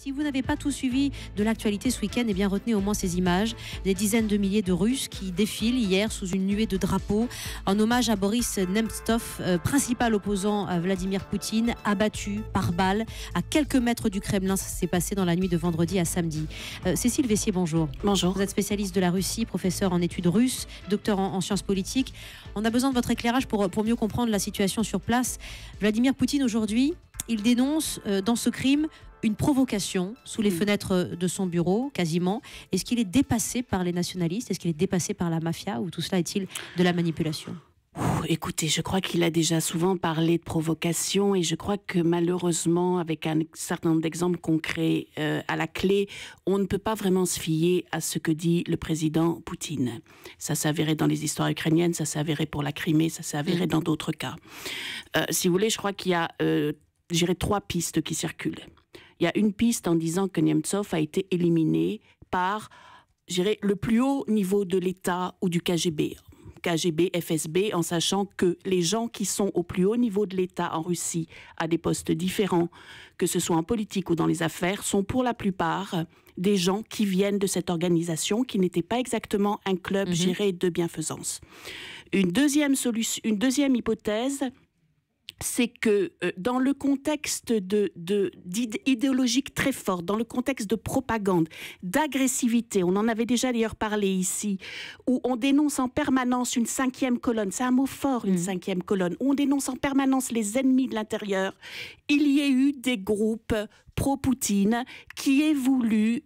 Si vous n'avez pas tout suivi de l'actualité ce week-end, eh bien retenez au moins ces images. Des dizaines de milliers de Russes qui défilent hier sous une nuée de drapeaux en hommage à Boris Nemtsov, principal opposant à Vladimir Poutine, abattu par balle à quelques mètres du Kremlin. Ça s'est passé dans la nuit de vendredi à samedi. Cécile Vessier, bonjour. Bonjour. Vous êtes spécialiste de la Russie, professeur en études russes, docteur en sciences politiques. On a besoin de votre éclairage pour mieux comprendre la situation sur place. Vladimir Poutine aujourd'hui, il dénonce dans ce crime une provocation sous les fenêtres de son bureau, quasiment. Est-ce qu'il est dépassé par les nationalistes? Est-ce qu'il est dépassé par la mafia? Ou tout cela est-il de la manipulation? Écoutez, je crois qu'il a déjà souvent parlé de provocation et je crois que malheureusement, avec un certain nombre d'exemples concrets à la clé, on ne peut pas vraiment se fier à ce que dit le président Poutine. Ça s'est avéré dans les histoires ukrainiennes, ça s'est avéré pour la Crimée, ça s'est avéré dans d'autres cas. Si vous voulez, je crois qu'il y a, trois pistes qui circulent. Il y a une piste en disant que Nemtsov a été éliminé par, le plus haut niveau de l'État ou du KGB. KGB, FSB, en sachant que les gens qui sont au plus haut niveau de l'État en Russie, à des postes différents, que ce soit en politique ou dans les affaires, sont pour la plupart des gens qui viennent de cette organisation, qui n'était pas exactement un club géré de bienfaisance. Une deuxième hypothèse, c'est que dans le contexte idéologique très fort, dans le contexte de propagande, d'agressivité, on en avait déjà d'ailleurs parlé ici, où on dénonce en permanence une cinquième colonne, c'est un mot fort, une cinquième colonne, où on dénonce en permanence les ennemis de l'intérieur, il y a eu des groupes pro-Poutine qui aient voulu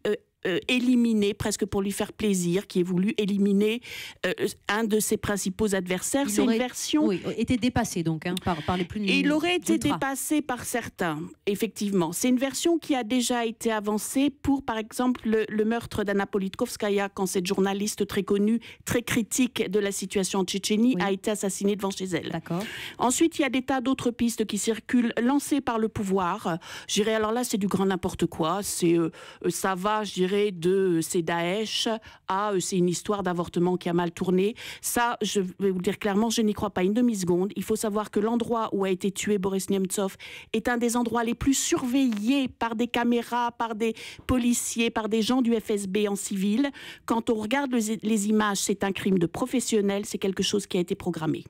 éliminer, presque pour lui faire plaisir, qui ait voulu éliminer un de ses principaux adversaires. C'est une version... Oui, été dépassé donc, par les plus... Il aurait été dépassé par certains, effectivement. C'est une version qui a déjà été avancée pour, par exemple, le meurtre d'Anna Politkovskaya, quand cette journaliste très connue, très critique de la situation en Tchétchénie, a été assassinée devant chez elle. D'accord. Ensuite, il y a des tas d'autres pistes qui circulent, lancées par le pouvoir. Alors là, c'est du grand n'importe quoi. Ça va, de c'est Daesh à c'est une histoire d'avortement qui a mal tourné. Ça, je vais vous le dire clairement, je n'y crois pas une demi-seconde. Il faut savoir que l'endroit où a été tué Boris Nemtsov est un des endroits les plus surveillés par des caméras, par des policiers, par des gens du FSB en civil. Quand on regarde les images, c'est un crime de professionnel, c'est quelque chose qui a été programmé.